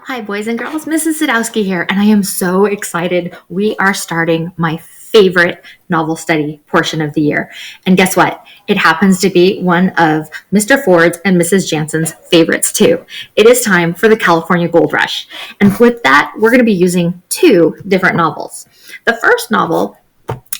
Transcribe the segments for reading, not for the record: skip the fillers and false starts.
Hi, boys and girls. Mrs. Sadowski here, and I am so excited. We are starting my favorite novel study portion of the year. And guess what? It happens to be one of Mr. Ford's and Mrs. Jansen's favorites, too. It is time for the California Gold Rush. And with that, we're going to be using two different novels. The first novel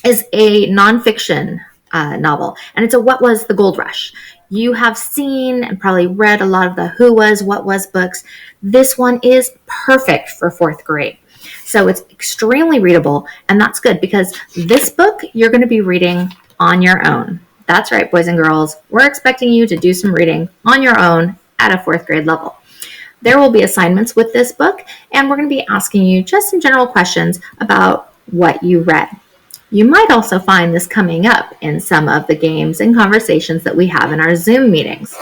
is a nonfiction novel, and it's a What Was the Gold Rush? You have seen and probably read a lot of the Who Was, What Was books. This one is perfect for fourth grade. So it's extremely readable, and that's good because this book you're going to be reading on your own. That's right, boys and girls. We're expecting you to do some reading on your own at a fourth grade level. There will be assignments with this book, and we're going to be asking you just some general questions about what you read. You might also find this coming up in some of the games and conversations that we have in our Zoom meetings.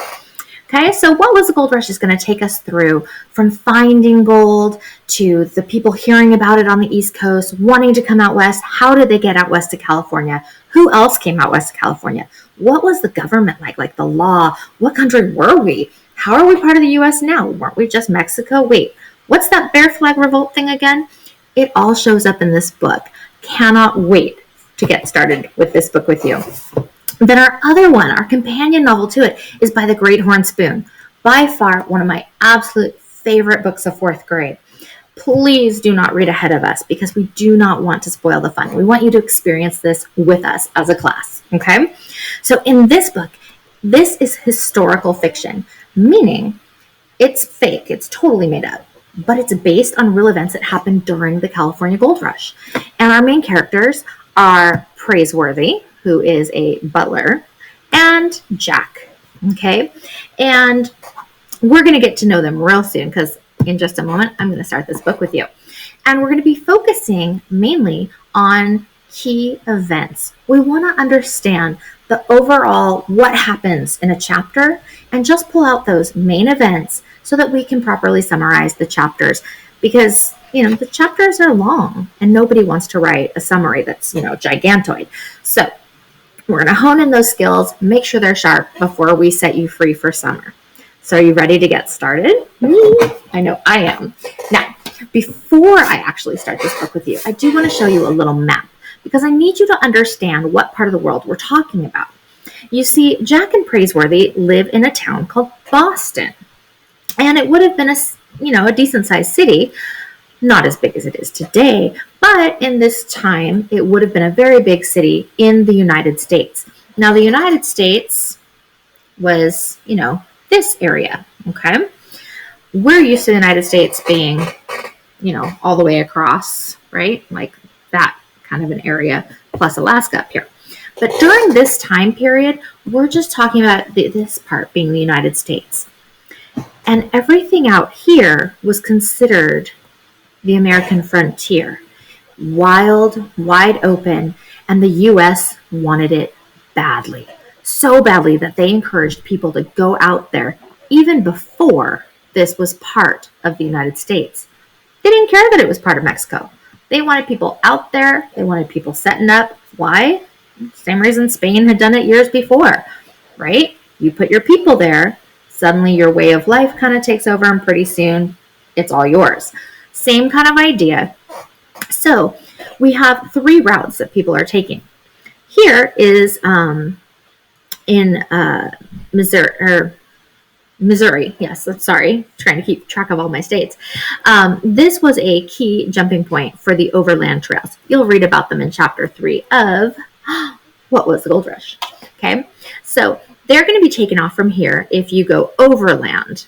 Okay, so What Was the Gold Rush is going to take us through from finding gold to the people hearing about it on the East Coast, wanting to come out west. How did they get out west to California? Who else came out west to California? What was the government like the law? What country were we? How are we part of the U.S. now? Weren't we just Mexico? Wait, what's that Bear Flag Revolt thing again? It all shows up in this book. Cannot wait to get started with this book with you. Then our other one, our companion novel to it, is by the Great Horn Spoon. By far, one of my absolute favorite books of fourth grade. Please do not read ahead of us because we do not want to spoil the fun. We want you to experience this with us as a class, okay? So in this book, this is historical fiction, meaning it's fake, it's totally made up, but it's based on real events that happened during the California Gold Rush. And our main characters are Praiseworthy, who is a butler, and Jack, okay? And we're going to get to know them real soon because in just a moment, I'm going to start this book with you. And we're going to be focusing mainly on key events. We want to understand the overall what happens in a chapter and just pull out those main events so that we can properly summarize the chapters because the chapters are long and nobody wants to write a summary that's, gigantoid. So we're going to hone in those skills, make sure they're sharp before we set you free for summer. So are you ready to get started? I know I am. Now, before I actually start this book with you, I do want to show you a little map because I need you to understand what part of the world we're talking about. You see, Jack and Praiseworthy live in a town called Boston. And it would have been a decent-sized city, not as big as it is today, but in this time, it would have been a very big city in the United States. Now, the United States was, this area, okay? We're used to the United States being, all the way across, right? Like that kind of an area, plus Alaska up here. But during this time period, we're just talking about this part being the United States. And everything out here was considered the American frontier. Wild, wide open, and the U.S. wanted it badly. So badly that they encouraged people to go out there even before this was part of the United States. They didn't care that it was part of Mexico. They wanted people out there. They wanted people setting up. Why? Same reason Spain had done it years before, right? You put your people there, suddenly your way of life kind of takes over, and pretty soon it's all yours. Same kind of idea. So we have three routes that people are taking. Here is in Missouri. Yes, sorry, trying to keep track of all my states. This was a key jumping point for the overland trails. You'll read about them in chapter 3 of What Was the Gold Rush? Okay, so they're going to be taken off from here if you go overland.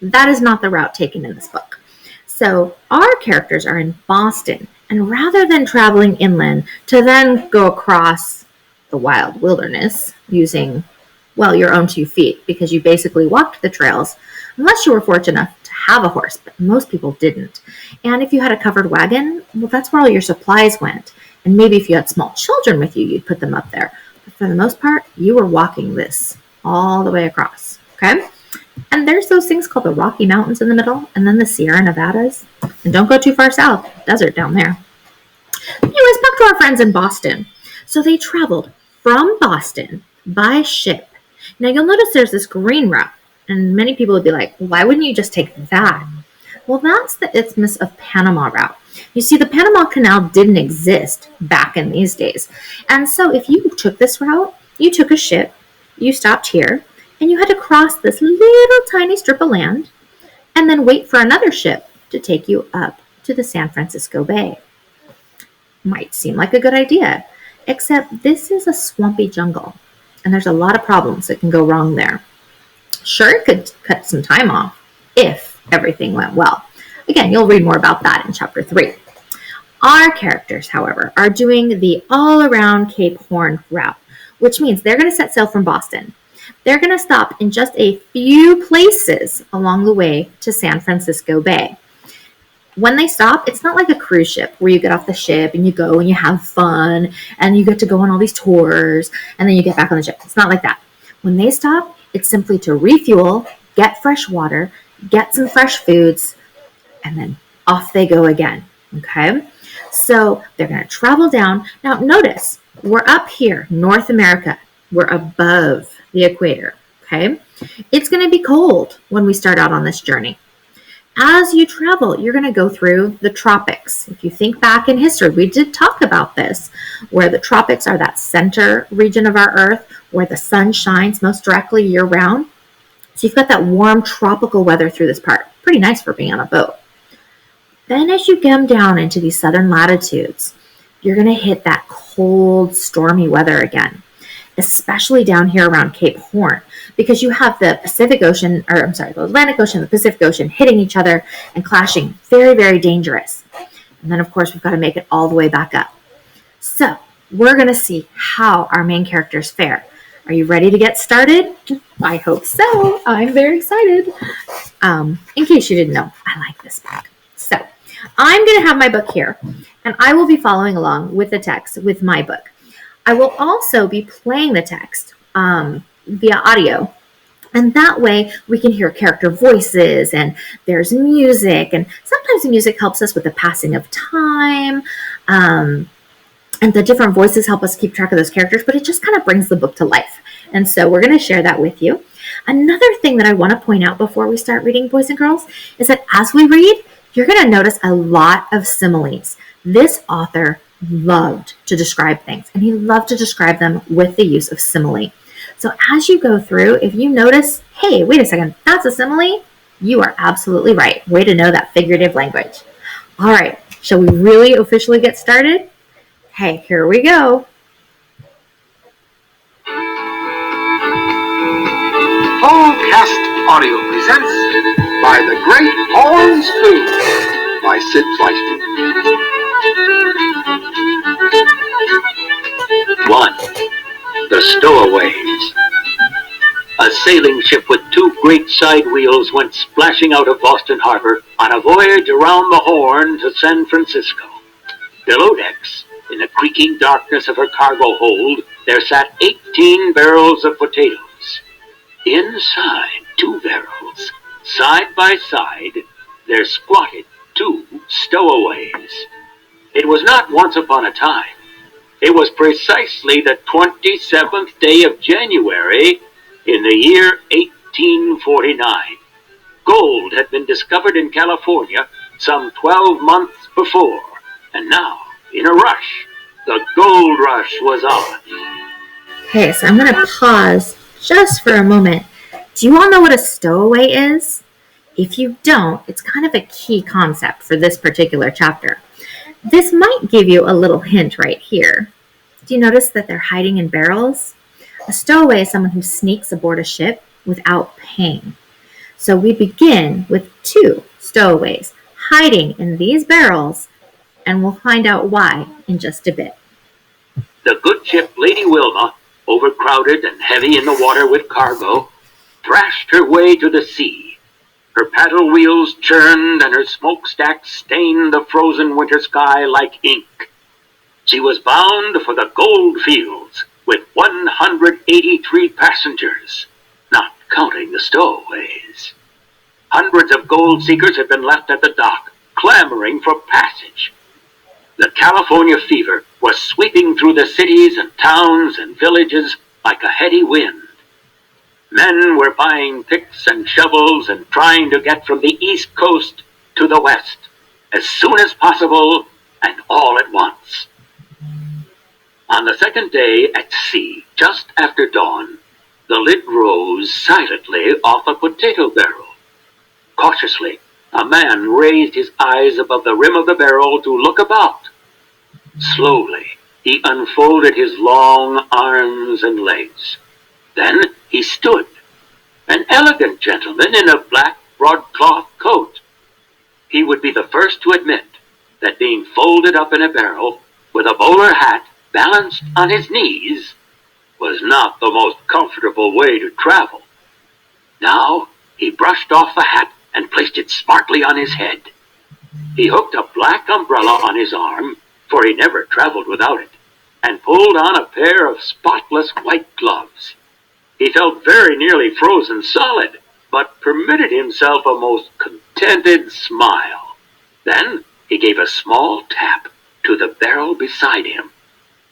That is not the route taken in this book. So our characters are in Boston, and rather than traveling inland to then go across the wild wilderness using, your own 2 feet, because you basically walked the trails, unless you were fortunate enough to have a horse, but most people didn't. And if you had a covered wagon, that's where all your supplies went. And maybe if you had small children with you, you'd put them up there. But for the most part, you were walking this all the way across, okay? And there's those things called the Rocky Mountains in the middle, and then the Sierra Nevadas. And don't go too far south, desert down there. Anyways, back to our friends in Boston. So they traveled from Boston by ship. Now you'll notice there's this green route, and many people would be like, why wouldn't you just take that? Well, that's the Isthmus of Panama route. You see, the Panama Canal didn't exist back in these days. And so if you took this route, you took a ship, you stopped here, and you had to cross this little tiny strip of land and then wait for another ship to take you up to the San Francisco Bay. Might seem like a good idea, except this is a swampy jungle, and there's a lot of problems that can go wrong there. Sure, it could cut some time off if everything went well. Again, you'll read more about that in chapter 3. Our characters, however, are doing the all-around Cape Horn route, which means they're going to set sail from Boston. They're going to stop in just a few places along the way to San Francisco Bay. When they stop, it's not like a cruise ship where you get off the ship and you go and you have fun and you get to go on all these tours and then you get back on the ship. It's not like that. When they stop, it's simply to refuel, get fresh water, get some fresh foods, and then off they go again. Okay? So they're going to travel down. Now notice, we're up here, North America. We're above the equator. Okay? It's going to be cold when we start out on this journey. As you travel, you're going to go through the tropics. If you think back in history, we did talk about this, where the tropics are that center region of our Earth where the sun shines most directly year-round. So you've got that warm tropical weather through this part. Pretty nice for being on a boat. Then as you come down into these southern latitudes, you're going to hit that cold, stormy weather again, especially down here around Cape Horn, because you have the the Atlantic Ocean and the Pacific Ocean hitting each other and clashing. Very, very dangerous. And then, of course, we've got to make it all the way back up. So we're going to see how our main characters fare. Are you ready to get started? I hope so. I'm very excited. In case you didn't know, I like this book. So I'm going to have my book here, and I will be following along with the text with my book. I will also be playing the text via audio, and that way we can hear character voices, and there's music, and sometimes the music helps us with the passing of time, and the different voices help us keep track of those characters, but it just kind of brings the book to life. And so we're going to share that with you. Another thing that I want to point out before we start reading, boys and girls, is that as we read, you're going to notice a lot of similes. This author loved to describe things, and he loved to describe them with the use of simile. So as you go through, if you notice, hey, wait a second, that's a simile, you are absolutely right. Way to know that figurative language. All right, shall we really officially get started? Hey, here we go. Cast Audio presents By the Great Horn Spoon by Sid Fleischman. 1. The Stowaways. A sailing ship with 2 great side wheels went splashing out of Boston Harbor on a voyage around the Horn to San Francisco. Below decks, in the creaking darkness of her cargo hold, there sat 18 barrels of potatoes. Inside 2 barrels, side by side, there squatted 2 stowaways. It was not once upon a time. It was precisely the 27th day of January in the year 1849. Gold had been discovered in California some 12 months before, and now, in a rush, the gold rush was on. Okay, so I'm going to pause just for a moment. Do you all know what a stowaway is? If you don't, it's kind of a key concept for this particular chapter. This might give you a little hint right here. Do you notice that they're hiding in barrels? A stowaway is someone who sneaks aboard a ship without paying. So we begin with 2 stowaways hiding in these barrels, and we'll find out why in just a bit. The good ship Lady Wilma, overcrowded and heavy in the water with cargo, thrashed her way to the sea. Her paddle wheels churned and her smokestacks stained the frozen winter sky like ink. She was bound for the gold fields with 183 passengers, not counting the stowaways. Hundreds of gold seekers had been left at the dock, clamoring for passage. The California fever was sweeping through the cities and towns and villages like a heady wind. Men were buying picks and shovels and trying to get from the East Coast to the west, as soon as possible and all at once. On the second day at sea, just after dawn, the lid rose silently off a potato barrel. Cautiously, a man raised his eyes above the rim of the barrel to look about. Slowly, he unfolded his long arms and legs. Then he stood, an elegant gentleman in a black broadcloth coat. He would be the first to admit that being folded up in a barrel, with a bowler hat balanced on his knees, was not the most comfortable way to travel. Now he brushed off the hat and placed it smartly on his head. He hooked a black umbrella on his arm, for he never traveled without it, and pulled on a pair of spotless white gloves. He felt very nearly frozen solid, but permitted himself a most contented smile. Then he gave a small tap to the barrel beside him.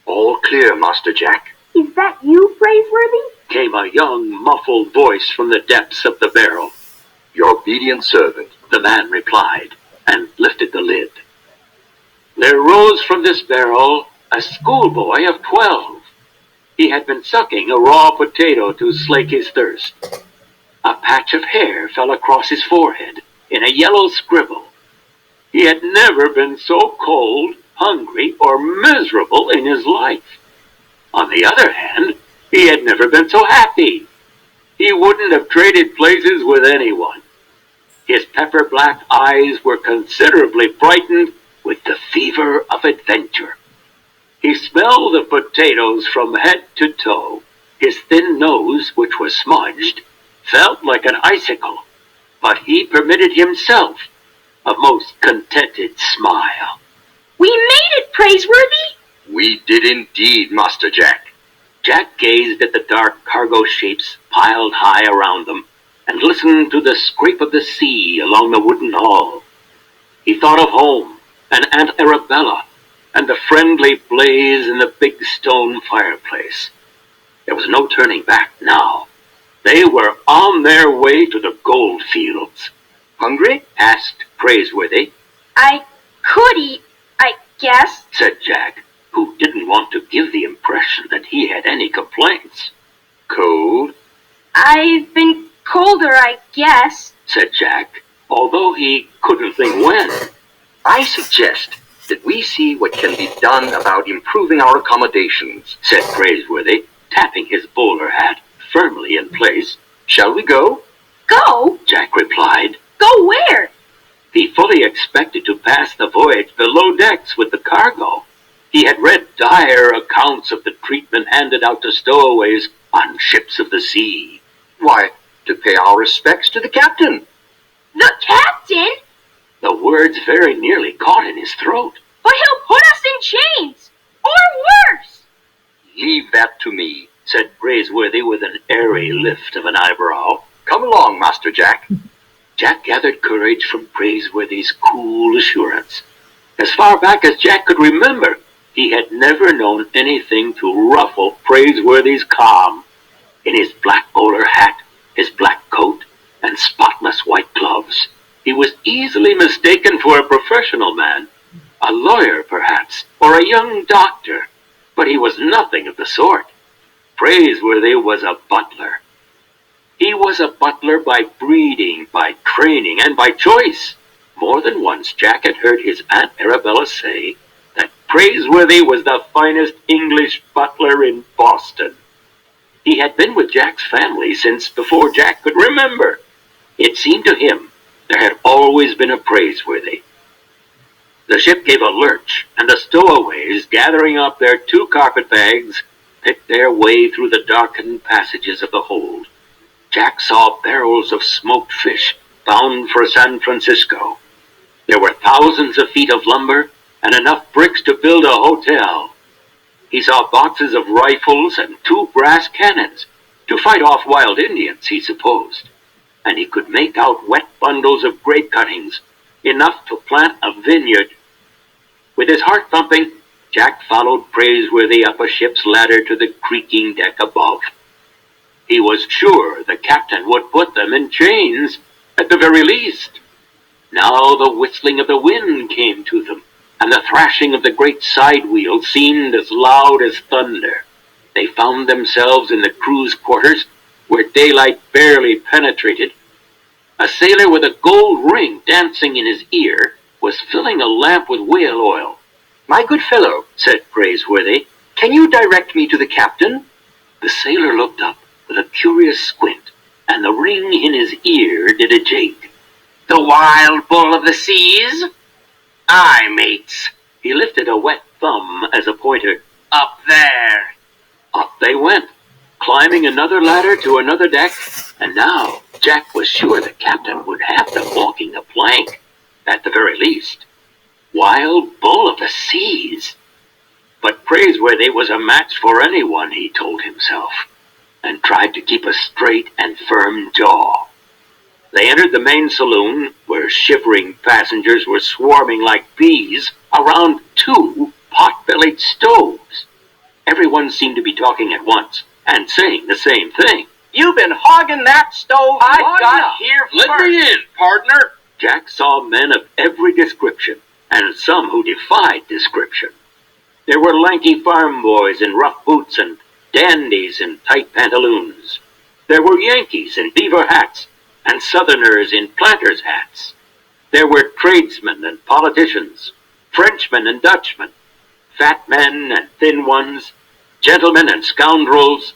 "All clear, Master Jack." "Is that you, Praiseworthy?" came a young, muffled voice from the depths of the barrel. "Your obedient servant," the man replied, and lifted the lid. There rose from this barrel a schoolboy of 12. He had been sucking a raw potato to slake his thirst. A patch of hair fell across his forehead in a yellow scribble. He had never been so cold, hungry, or miserable in his life. On the other hand, he had never been so happy. He wouldn't have traded places with anyone. His pepper-black eyes were considerably brightened with the fever of adventure. He smelled the potatoes from head to toe. His thin nose, which was smudged, felt like an icicle, but he permitted himself a most contented smile. "We made it, Praiseworthy!" "We did indeed, Master Jack." Jack gazed at the dark cargo shapes piled high around them, and listened to the scrape of the sea along the wooden hull. He thought of home, and Aunt Arabella, and the friendly blaze in the big stone fireplace. There was no turning back now. They were on their way to the gold fields. "Hungry?" asked Praiseworthy. "I could eat, I guess," said Jack, who didn't want to give the impression that he had any complaints. "Cold?" "I've been colder, I guess," said Jack, although he couldn't think when. "I suggest that we see what can be done about improving our accommodations," said Praiseworthy, tapping his bowler hat firmly in place. "Shall we go?" "Go? Jack replied. Go where?" He fully expected to pass the voyage below decks with the cargo. He had read dire accounts of the treatment handed out to stowaways on ships of the sea. "Why, to pay our respects to the captain." "The captain? The words very nearly caught in his throat. But he'll put us in chains! Or worse!" "Leave that to me," said Praiseworthy with an airy lift of an eyebrow. "Come along, Master Jack." Jack gathered courage from Praiseworthy's cool assurance. As far back as Jack could remember, he had never known anything to ruffle Praiseworthy's calm. In his black bowler hat, his black coat, and spotless white gloves, he was easily mistaken for a professional man, a lawyer perhaps, or a young doctor, but he was nothing of the sort. Praiseworthy was a butler. He was a butler by breeding, by training, and by choice. More than once Jack had heard his Aunt Arabella say that Praiseworthy was the finest English butler in Boston. He had been with Jack's family since before Jack could remember. It seemed to him there had always been a Praiseworthy. The ship gave a lurch, and the stowaways, gathering up their 2 carpet bags, picked their way through the darkened passages of the hold. Jack saw barrels of smoked fish bound for San Francisco. There were thousands of feet of lumber and enough bricks to build a hotel. He saw boxes of rifles and 2 brass cannons to fight off wild Indians, he supposed. And he could make out wet bundles of grape cuttings, enough to plant a vineyard. With his heart thumping, Jack followed Praiseworthy up a ship's ladder to the creaking deck above. He was sure the captain would put them in chains, at the very least. Now the whistling of the wind came to them, and the thrashing of the great side wheel seemed as loud as thunder. They found themselves in the crew's quarters, where daylight barely penetrated. A sailor with a gold ring dancing in his ear was filling a lamp with whale oil. "My good fellow," said Praiseworthy, "can you direct me to the captain?" The sailor looked up with a curious squint, and the ring in his ear did a jig. "The wild bull of the seas?" "Aye, mates." He lifted a wet thumb as a pointer. "Up there." Up they went, climbing another ladder to another deck, and now Jack was sure the captain would have them walking the plank, at the very least. Wild bull of the seas! But Praiseworthy was a match for anyone, he told himself, and tried to keep a straight and firm jaw. They entered the main saloon, where shivering passengers were swarming like bees around 2 pot-bellied stoves. Everyone seemed to be talking at once, and saying the same thing. "You've been hogging that stove I long got enough. here Let first." me in, partner." Jack saw men of every description, and some who defied description. There were lanky farm boys in rough boots and dandies in tight pantaloons. There were Yankees in beaver hats, and Southerners in planters' hats. There were tradesmen and politicians, Frenchmen and Dutchmen, fat men and thin ones, gentlemen and scoundrels,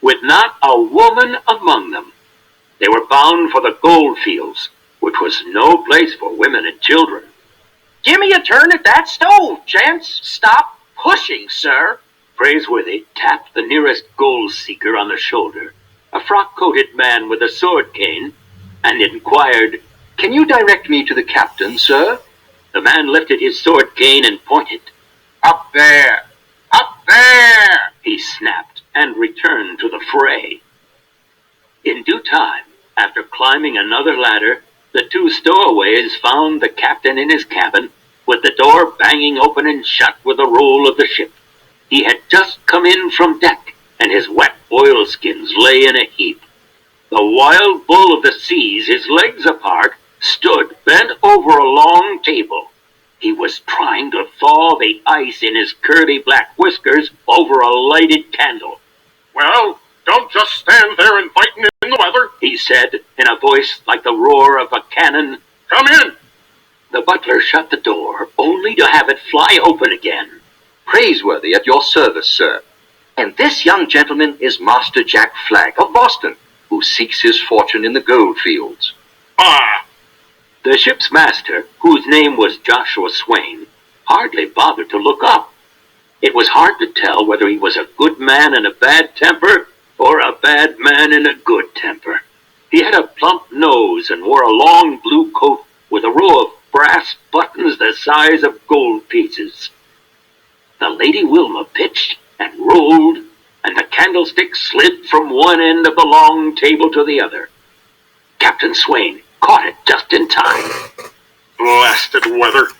with not a woman among them. They were bound for the gold fields, which was no place for women and children. "Give me a turn at that stove, gents." "Stop pushing, sir." Praiseworthy tapped the nearest gold seeker on the shoulder, a frock-coated man with a sword cane, and inquired, "Can you direct me to the captain, sir?" The man lifted his sword cane and pointed. "Up there! Up there!" He snapped and returned to the fray. In due time, after climbing another ladder, the 2 stowaways found the captain in his cabin, with the door banging open and shut with the roll of the ship. He had just come in from deck, and his wet oilskins lay in a heap. The wild bull of the seas, his legs apart, stood bent over a long table. He was trying to thaw the ice in his curly black whiskers over a lighted candle. "Well, don't just stand there inviting in the weather," he said in a voice like the roar of a cannon. "Come in." The butler shut the door, only to have it fly open again. "Praiseworthy at your service, sir. And this young gentleman is Master Jack Flagg of Boston, who seeks his fortune in the gold fields." "Ah." The ship's master, whose name was Joshua Swain, hardly bothered to look up. It was hard to tell whether he was a good man in a bad temper or a bad man in a good temper. He had a plump nose and wore a long blue coat with a row of brass buttons the size of gold pieces. The Lady Wilma pitched and rolled, and the candlestick slid from one end of the long table to the other. Captain Swain caught it just in time. Blasted weather.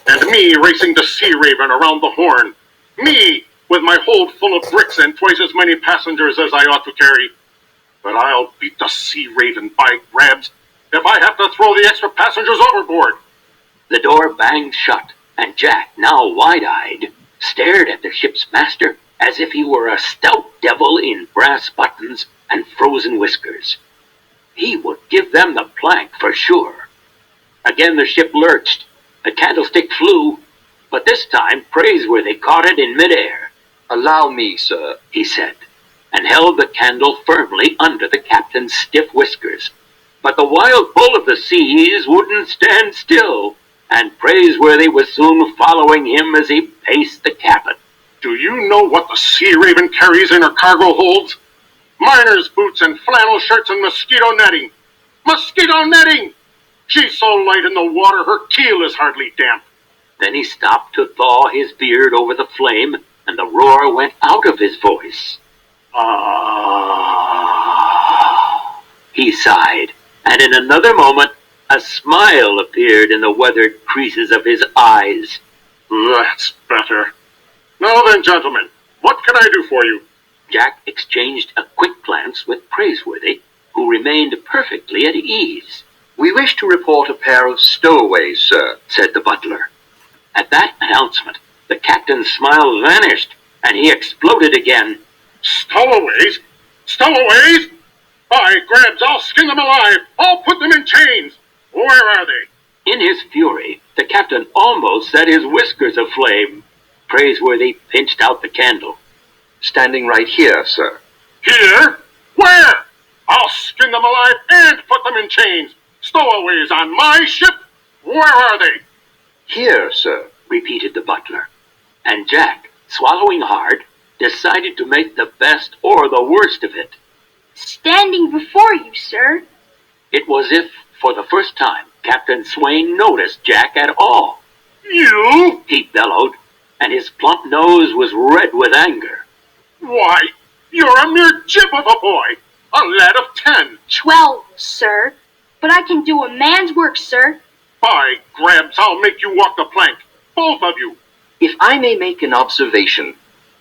And me racing the Sea Raven around the Horn. Me, with my hold full of bricks and twice as many passengers as I ought to carry. But I'll beat the Sea Raven, by grabs, if I have to throw the extra passengers overboard. The door banged shut, and Jack, now wide-eyed, stared at the ship's master as if he were a stout devil in brass buttons and frozen whiskers. He would give them the plank for sure. Again the ship lurched. The candlestick flew, but this time Praiseworthy caught it in midair. "Allow me, sir," he said, and held the candle firmly under the captain's stiff whiskers. But the wild bull of the seas wouldn't stand still, and Praiseworthy was soon following him as he paced the cabin. "Do you know what the Sea Raven carries in her cargo holds? Miner's boots and flannel shirts and mosquito netting. Mosquito netting! She's so light in the water her keel is hardly damp." Then he stopped to thaw his beard over the flame, and the roar went out of his voice. "Ah," he sighed, and in another moment a smile appeared in the weathered creases of his eyes. "That's better. Now then, gentlemen, what can I do for you?" Jack exchanged a quick glance with Praiseworthy, who remained perfectly at ease. "We wish to report a pair of stowaways, sir," said the butler. At that announcement, the captain's smile vanished, and he exploded again. Stowaways? Stowaways? By Grabs, I'll skin them alive! I'll put them in chains! Where are they? In his fury, the captain almost set his whiskers aflame. Praiseworthy pinched out the candle. "Standing right here, sir." Here? Where? I'll skin them alive and put them in chains! Stowaways on my ship? Where are they? "Here, sir," repeated the butler. And Jack, swallowing hard, decided to make the best or the worst of it. Standing before you, sir. It was as if, for the first time, Captain Swain noticed Jack at all. You? He bellowed, and his plump nose was red with anger. Why, you're a mere jib of a boy! A lad of 10! 12, sir. But I can do a man's work, sir. By Grabs, I'll make you walk the plank! Both of you! "If I may make an observation,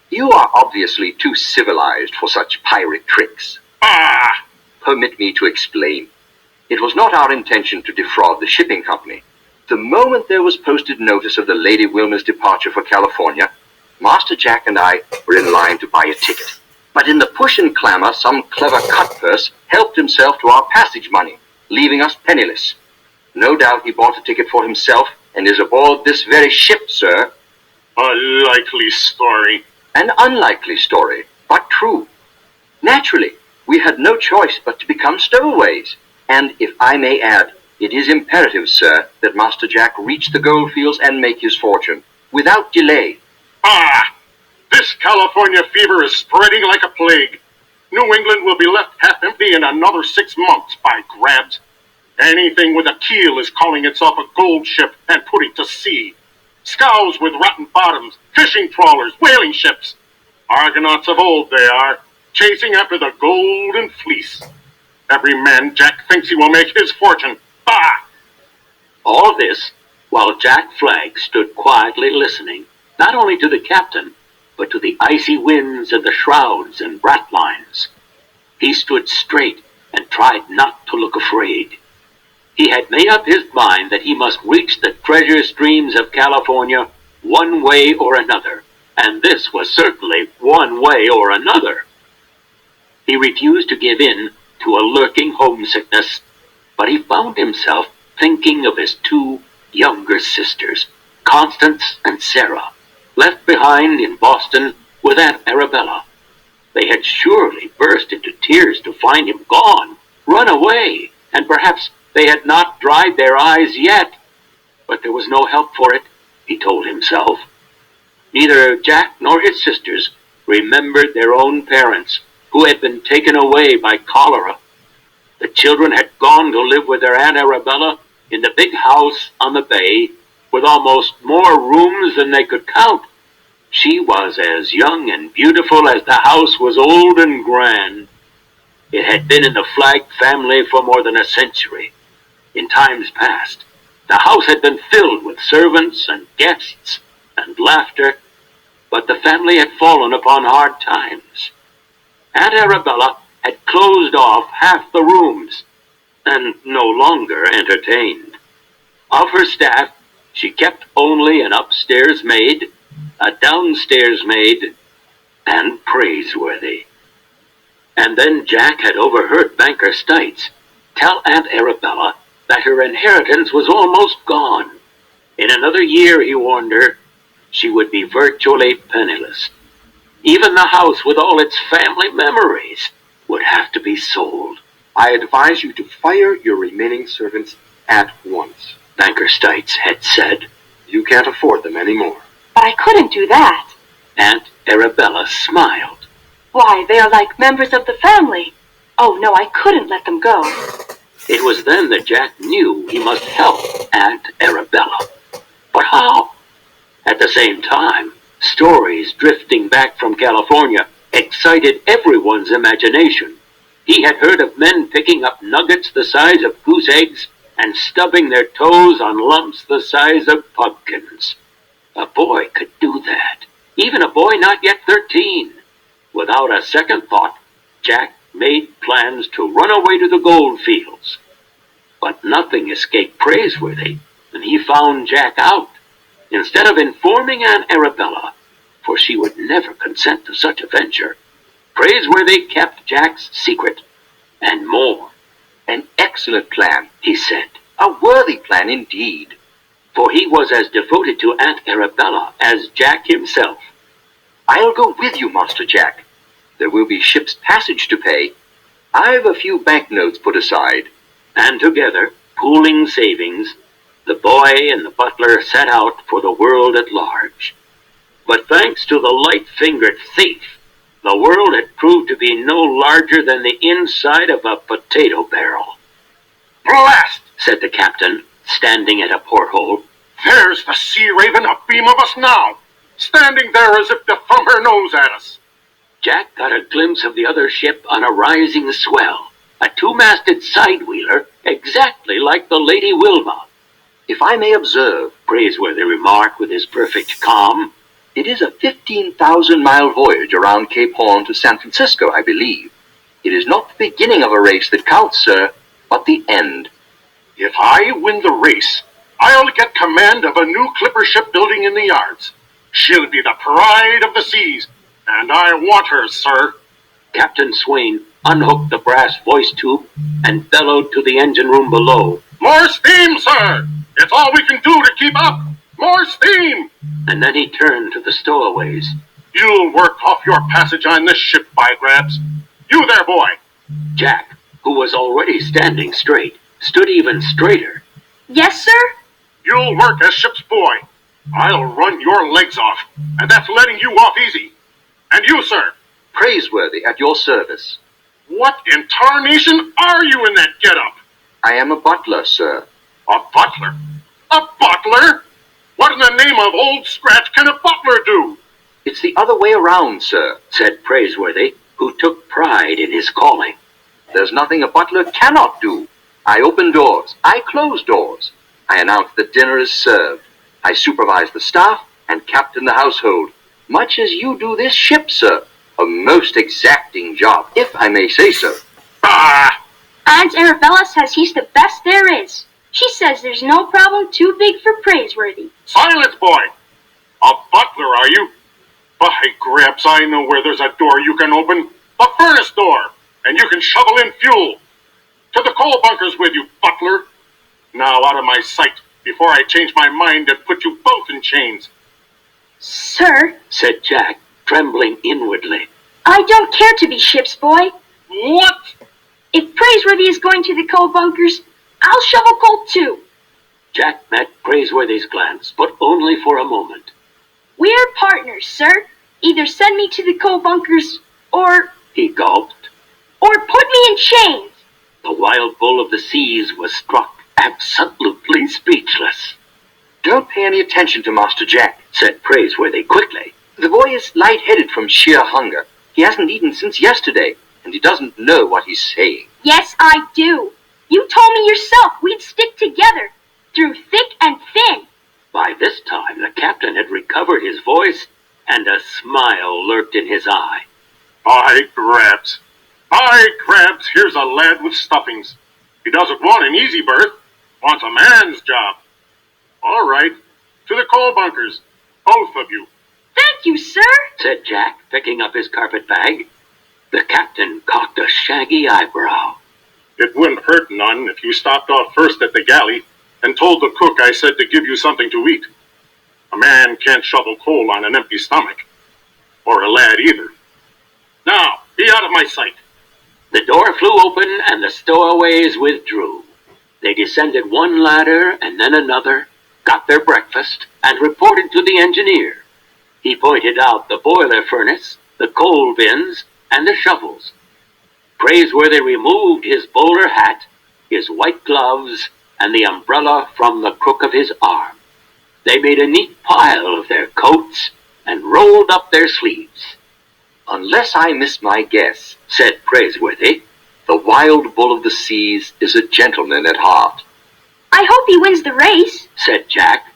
you are obviously too civilized for such pirate tricks." Ah! "Permit me to explain. It was not our intention to defraud the shipping company. The moment there was posted notice of the Lady Wilma's departure for California, Master Jack and I were in line to buy a ticket. But in the push and clamor, some clever cutpurse helped himself to our passage money, leaving us penniless. No doubt he bought a ticket for himself and is aboard this very ship, sir." A likely story. "An unlikely story, but true. Naturally, we had no choice but to become stowaways. And if I may add, it is imperative, sir, that Master Jack reach the gold fields and make his fortune, without delay." Ah! This California fever is spreading like a plague. New England will be left half empty in another 6 months, by Grabs. Anything with a keel is calling itself a gold ship and putting to sea. Scows with rotten bottoms, fishing trawlers, whaling ships. Argonauts of old they are, chasing after the golden fleece. Every man Jack thinks he will make his fortune. Bah! All this while Jack Flag stood quietly listening, not only to the captain, but to the icy winds and the shrouds and ratlines. He stood straight and tried not to look afraid. He had made up his mind that he must reach the treasure streams of California one way or another, and this was certainly one way or another. He refused to give in to a lurking homesickness, but he found himself thinking of his 2 younger sisters, Constance and Sarah, left behind in Boston with Aunt Arabella. They had surely burst into tears to find him gone, run away, and perhaps they had not dried their eyes yet. But there was no help for it, he told himself. Neither Jack nor his sisters remembered their own parents, who had been taken away by cholera. The children had gone to live with their Aunt Arabella in the big house on the bay, with almost more rooms than they could count. She was as young and beautiful as the house was old and grand. It had been in the Flagg family for more than a century. In times past, the house had been filled with servants and guests and laughter, but the family had fallen upon hard times. Aunt Arabella had closed off half the rooms and no longer entertained. Of her staff, she kept only an upstairs maid, a downstairs maid, and Praiseworthy. And then Jack had overheard Banker Stites tell Aunt Arabella that her inheritance was almost gone. In another year, he warned her, she would be virtually penniless. Even the house with all its family memories would have to be sold. "I advise you to fire your remaining servants at once," Banker Stites had said. "You can't afford them anymore." But I couldn't do that. Aunt Arabella smiled. Why, they are like members of the family. Oh, no, I couldn't let them go. It was then that Jack knew he must help Aunt Arabella. But how? At the same time, stories drifting back from California excited everyone's imagination. He had heard of men picking up nuggets the size of goose eggs and stubbing their toes on lumps the size of pumpkins. A boy could do that, even a boy not yet 13. Without a second thought, Jack made plans to run away to the gold fields. But nothing escaped Praiseworthy, and he found Jack out. Instead of informing Aunt Arabella, for she would never consent to such a venture, Praiseworthy kept Jack's secret, and more. An excellent plan, He said, a worthy plan indeed. for he was as devoted to Aunt Arabella as Jack himself. I'll go with you, Master Jack. There will be ship's passage to pay. I've a few banknotes put aside. And together, pooling savings, the boy and the butler set out for the world at large. But thanks to the light-fingered thief, the world had proved to be no larger than the inside of a potato barrel. Blast! Said the captain, standing at a porthole. There's the Sea Raven abeam of us now, standing there as if to thumb her nose at us. Jack got a glimpse of the other ship on a rising swell, a two-masted side-wheeler exactly like the Lady Wilma. If I may observe, Praiseworthy remarked with his perfect calm. it is a 15,000-mile voyage around Cape Horn to San Francisco, I believe. It is not the beginning of a race that counts, sir, but the end. If I win the race, I'll get command of a new clipper ship building in the yards. She'll be the pride of the seas, and I want her, sir. Captain Swain unhooked the brass voice tube and bellowed to the engine room below. More steam, sir! It's all we can do to keep up! More steam! And then he turned to the stowaways. You'll work off your passage on this ship, by grabs. You there, boy! Jack, who was already standing straight, stood even straighter. Yes, sir? You'll work as ship's boy. I'll run your legs off, and that's letting you off easy. And you, sir, Praiseworthy, at your service. what in tarnation are you in that get-up? I am a butler, sir. A butler? A butler? What in the name of Old Scratch can a butler do? It's the other way around, sir. Said Praiseworthy, who took pride in his calling. There's nothing a butler cannot do. I open doors. I close doors. I announce that dinner is served. I supervise the staff and captain the household, much as you do this ship, sir. A most exacting job, if I may say so. Bah! Aunt Arabella says he's the best there is. She says there's no problem too big for Praiseworthy. Silence, boy! A butler, are you? By grabs, I know where there's a door you can open. The furnace door! And you can shovel in fuel. To the coal bunkers with you, butler! Now out of my sight, before I change my mind and put you both in chains. Sir, Said Jack, trembling inwardly. I don't care to be ship's boy. What? If Praiseworthy is going to the coal bunkers, I'll shovel coal too. Jack met Praiseworthy's glance, but only for a moment. We're partners, sir. Either send me to the coal bunkers or He gulped. put me in chains. The wild bull of the seas was struck, absolutely speechless. Don't pay any attention to Master Jack. Said Praiseworthy quickly. The boy is lightheaded from sheer hunger. He hasn't eaten since yesterday, and he doesn't know what he's saying. Yes, I do. You told me yourself we'd stick together, through thick and thin. By this time, the captain had recovered his voice, and a smile lurked in his eye. By grabs. By grabs, here's a lad with stuffings. He doesn't want an easy berth, wants a man's job. All right, to the coal bunkers, both of you. Thank you, sir. Said Jack, picking up his carpet bag. The captain cocked a shaggy eyebrow. It wouldn't hurt none if you stopped off first at the galley and told the cook I said to give you something to eat. A man can't shovel coal on an empty stomach. Or a lad either. Now, be out of my sight. The door flew open and the stowaways withdrew. They descended one ladder and then another, got their breakfast, and reported to the engineer. He pointed out the boiler furnace, the coal bins, and the shovels. Praiseworthy removed his bowler hat, his white gloves, and the umbrella from the crook of his arm. They made a neat pile of their coats and rolled up their sleeves. Unless I miss my guess, Said Praiseworthy. the wild bull of the seas is a gentleman at heart. I hope he wins the race. Said Jack.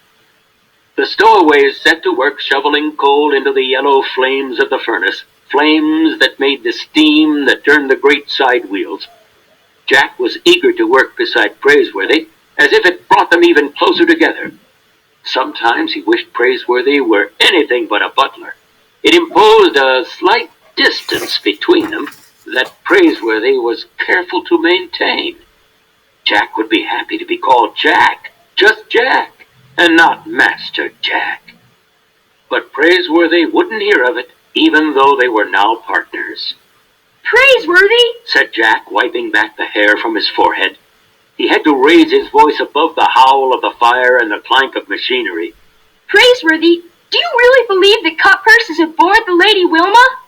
The stowaways set to work shoveling coal into the yellow flames of the furnace, flames that made the steam that turned the great side wheels. Jack was eager to work beside Praiseworthy, as if it brought them even closer together. Sometimes he wished Praiseworthy were anything but a butler. It imposed a slight distance between them that Praiseworthy was careful to maintain. Jack would be happy to be called Jack, just Jack, and not Master Jack. But Praiseworthy wouldn't hear of it, even though they were now partners. Praiseworthy, Said Jack, wiping back the hair from his forehead. He had to raise his voice above the howl of the fire and the clank of machinery. Praiseworthy, do you really believe that Cutpurse is aboard the Lady Wilma?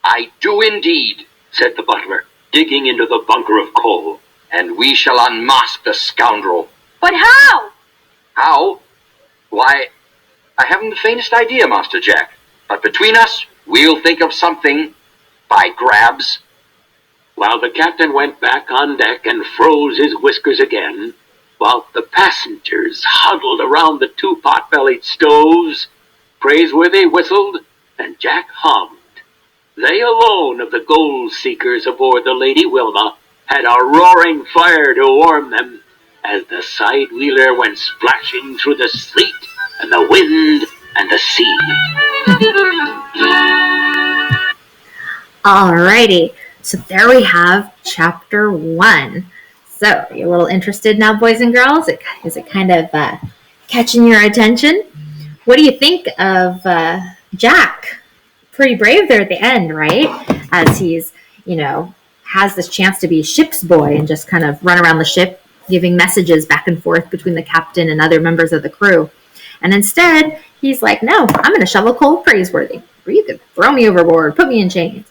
I do indeed, Said the butler, digging into the bunker of coal. and we shall unmask the scoundrel. But how? How? Why, I haven't the faintest idea, Master Jack. But between us, we'll think of something. By grabs. While the captain went back on deck and froze his whiskers again, while the passengers huddled around the two pot-bellied stoves, Praiseworthy whistled and Jack hummed. They alone of the gold seekers aboard the Lady Wilma had a roaring fire to warm them as the side-wheeler went splashing through the sleet and the wind and the sea. Alrighty, so there we have chapter 1. So, are you a little interested now, boys and girls? Is it kind of catching your attention? What do you think of Jack? Pretty brave there at the end, right? As he's, has this chance to be ship's boy and just kind of run around the ship giving messages back and forth between the captain and other members of the crew. And instead, he's like, no, I'm going to shovel coal Praiseworthy. Or you could throw me overboard, put me in chains.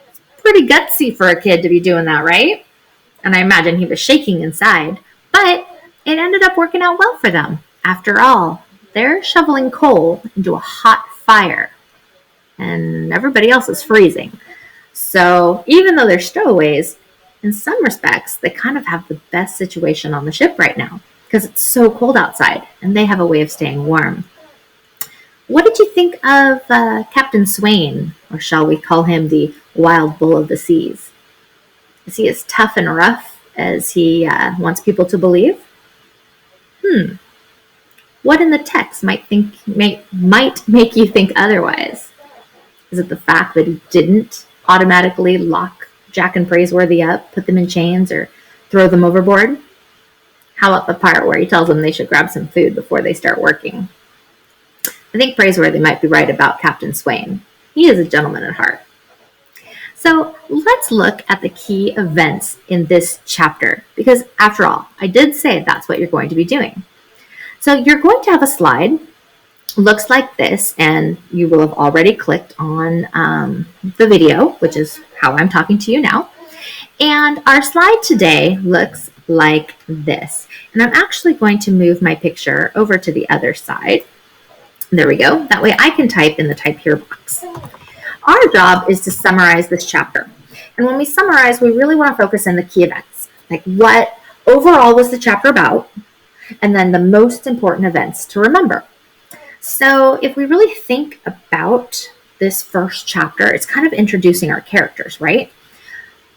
It's pretty gutsy for a kid to be doing that, right? And I imagine he was shaking inside. But it ended up working out well for them. After all, they're shoveling coal into a hot fire. And everybody else is freezing. So even though they're stowaways, in some respects, they kind of have the best situation on the ship right now because it's so cold outside and they have a way of staying warm. What did you think of Captain Swain, or shall we call him the wild bull of the seas? Is he as tough and rough as he wants people to believe? What in the text might make you think otherwise? Is it the fact that he didn't automatically lock Jack and Praiseworthy up, put them in chains, or throw them overboard? How about the part where he tells them they should grab some food before they start working? I think Praiseworthy might be right about Captain Swain. He is a gentleman at heart. So let's look at the key events in this chapter, because after all, I did say that's what you're going to be doing. So you're going to have a slide, looks like this, and you will have already clicked on the video, which is how I'm talking to you now. And our slide today looks like this. And I'm actually going to move my picture over to the other side. There we go. That way I can type in the type here box. Our job is to summarize this chapter. And when we summarize, we really want to focus on the key events. Like what overall was the chapter about, and then the most important events to remember. So if we really think about this first chapter, it's kind of introducing our characters, right?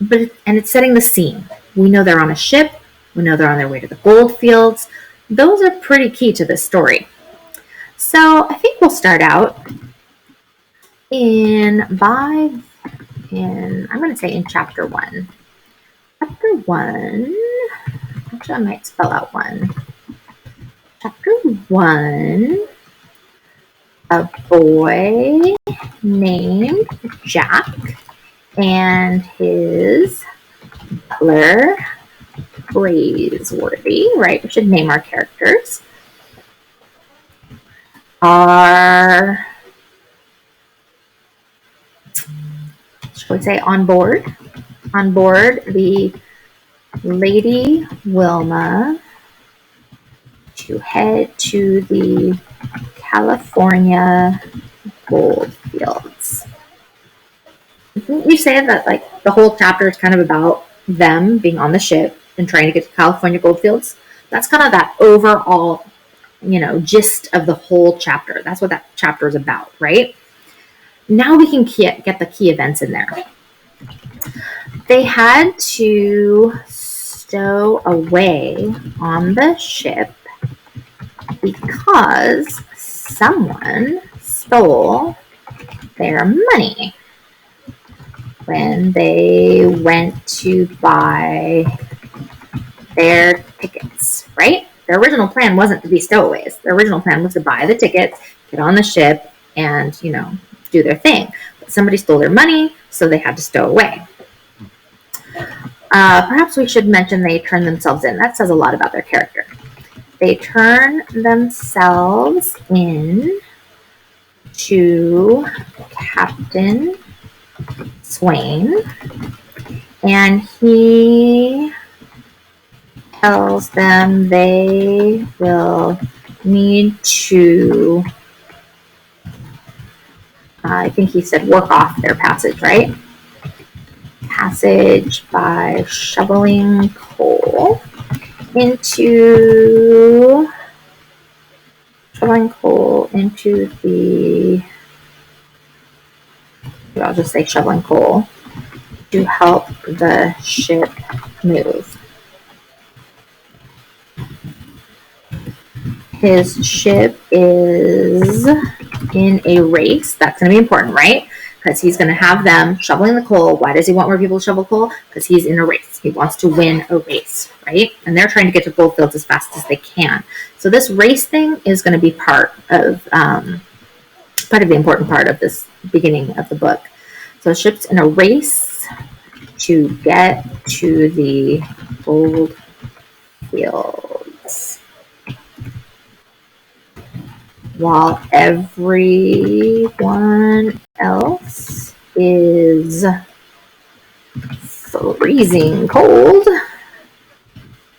And it's setting the scene. We know they're on a ship. We know they're on their way to the gold fields. Those are pretty key to this story. So I think we'll start out I'm going to say in chapter 1. Chapter 1, actually I might spell out 1. Chapter 1, a boy named Jack and his butler Praiseworthy, right? We should name our characters. Shall we say on board the Lady Wilma to head to the California gold fields. You say that like the whole chapter is kind of about them being on the ship and trying to get to California gold fields. That's kind of that overall, gist of the whole chapter. That's what that chapter is about, right? Now we can get the key events in there. They had to stow away on the ship because someone stole their money when they went to buy their tickets, right? Their original plan wasn't to be stowaways. Their original plan was to buy the tickets, get on the ship, and, do their thing. But somebody stole their money, so they had to stow away. Perhaps we should mention they turned themselves in. That says a lot about their character. They turn themselves in to Captain Swain, and he tells them they will need to, I think he said, work off their passage, right? Passage by shoveling coal into the, I'll just say shoveling coal, to help the ship move. His ship is in a race. That's going to be important, right? Because he's going to have them shoveling the coal. Why does he want more people to shovel coal? Because he's in a race. He wants to win a race, right? And they're trying to get to Goldfields as fast as they can. So this race thing is going to be part of the important part of this beginning of the book. So the ship's in a race to get to the Goldfields, while everyone else is freezing cold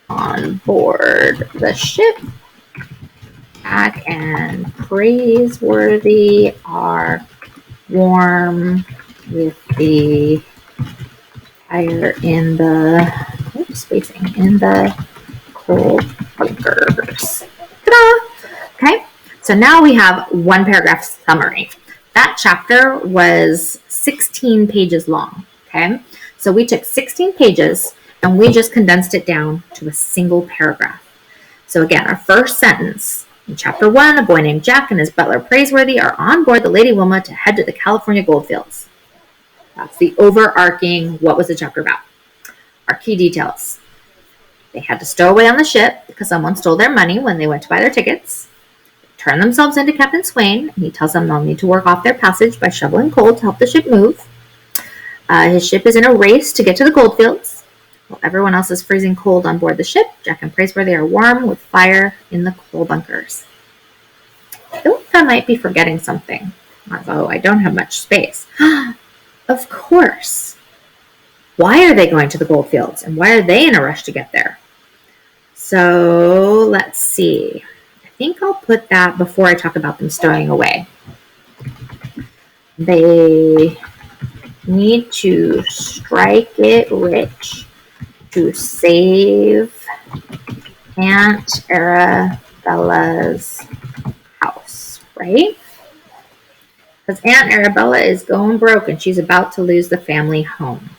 on board the ship. Jack and Praiseworthy are warm with the fire in the cold bunkers. Ta-da! Okay, so now we have one paragraph summary. That chapter was 16 pages long. Okay, so we took 16 pages and we just condensed it down to a single paragraph. So again, our first sentence in chapter 1, a boy named Jack and his butler Praiseworthy are on board the Lady Wilma to head to the California goldfields. That's the overarching, what was the chapter about? Our key details. They had to stow away on the ship because someone stole their money when they went to buy their tickets. Turn themselves into Captain Swain, and he tells them they'll need to work off their passage by shoveling coal to help the ship move. His ship is in a race to get to the goldfields. While everyone else is freezing cold on board the ship, Jack and Praiseworthy are warm with fire in the coal bunkers. I feel like I might be forgetting something, although I don't have much space. Of course. Why are they going to the goldfields, and why are they in a rush to get there? So let's see. I think I'll put that before I talk about them stowing away. They need to strike it rich to save Aunt Arabella's house, right? Because Aunt Arabella is going broke and she's about to lose the family home.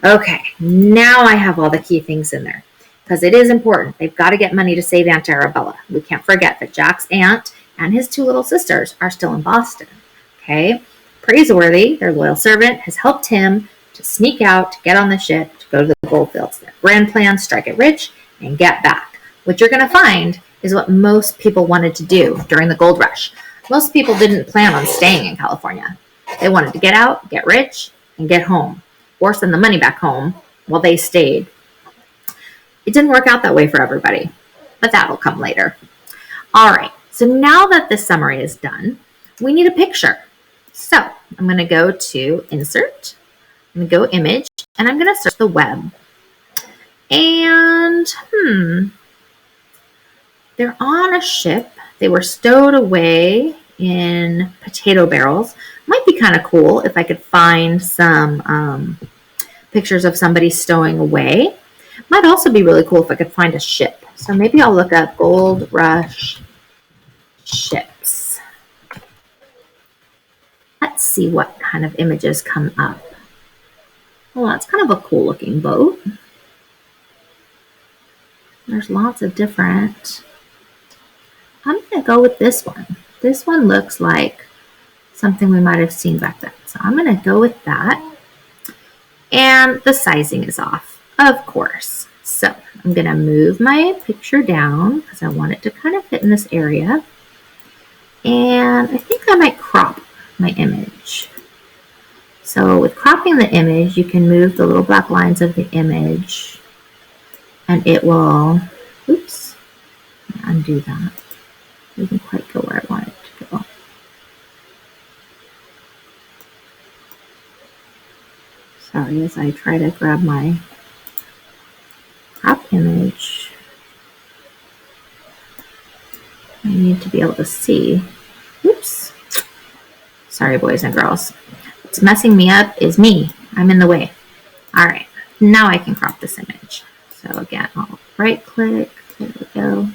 Okay, now I have all the key things in there. Because it is important. They've got to get money to save Aunt Arabella. We can't forget that Jack's aunt and his two little sisters are still in Boston. Okay? Praiseworthy, their loyal servant, has helped him to sneak out, to get on the ship, to go to the goldfields. Their grand plan, strike it rich, and get back. What you're going to find is what most people wanted to do during the gold rush. Most people didn't plan on staying in California. They wanted to get out, get rich, and get home, or send the money back home while they stayed. It didn't work out that way for everybody, but that'll come later. All right, so now that the summary is done, we need a picture. So I'm going to go to Insert, I'm going to go Image, and I'm going to search the web. And, they're on a ship. They were stowed away in potato barrels. Might be kind of cool if I could find some pictures of somebody stowing away. Might also be really cool if I could find a ship. So maybe I'll look up Gold Rush ships. Let's see what kind of images come up. Well, that's kind of a cool looking boat. There's lots of different. I'm going to go with this one. This one looks like something we might have seen back then. So I'm going to go with that. And the sizing is off, of course. So I'm going to move my picture down because I want it to kind of fit in this area. And I think I might crop my image. So with cropping the image, you can move the little black lines of the image and it will, oops, undo that. It didn't quite go where I wanted it to go. Sorry, as I try to grab my crop image, I need to be able to see. Oops. Sorry, boys and girls. What's messing me up is me. I'm in the way. All right, now I can crop this image. So again, I'll right click, there we go.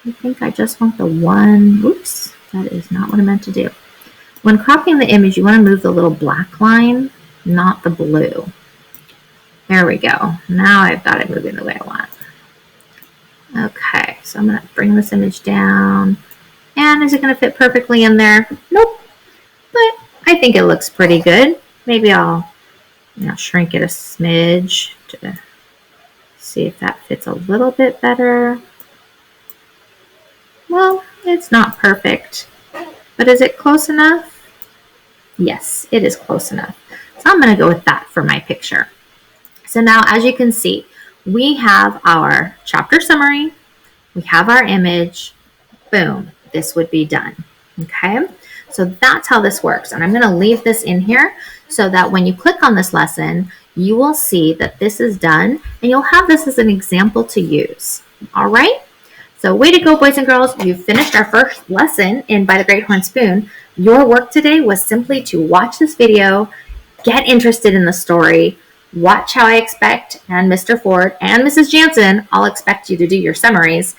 I think I just want the one, oops, that is not what I meant to do. When cropping the image, you want to move the little black line, not the blue. There we go. Now I've got it moving the way I want. Okay, so I'm going to bring this image down. And is it going to fit perfectly in there? Nope. But I think it looks pretty good. Maybe I'll shrink it a smidge to see if that fits a little bit better. Well, it's not perfect, but is it close enough? Yes, it is close enough. So I'm going to go with that for my picture. So now, as you can see, we have our chapter summary, we have our image, boom, this would be done. Okay, so that's how this works. And I'm going to leave this in here so that when you click on this lesson, you will see that this is done and you'll have this as an example to use. All right. So way to go, boys and girls. You've finished our first lesson in By the Great Horn Spoon. Your work today was simply to watch this video, get interested in the story, watch how I expect and Mr. Ford and Mrs. Jansen all expect you to do your summaries,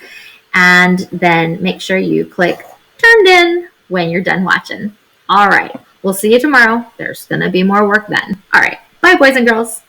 and then make sure you click turned in when you're done watching. All right. We'll see you tomorrow. There's going to be more work then. All right. Bye, boys and girls.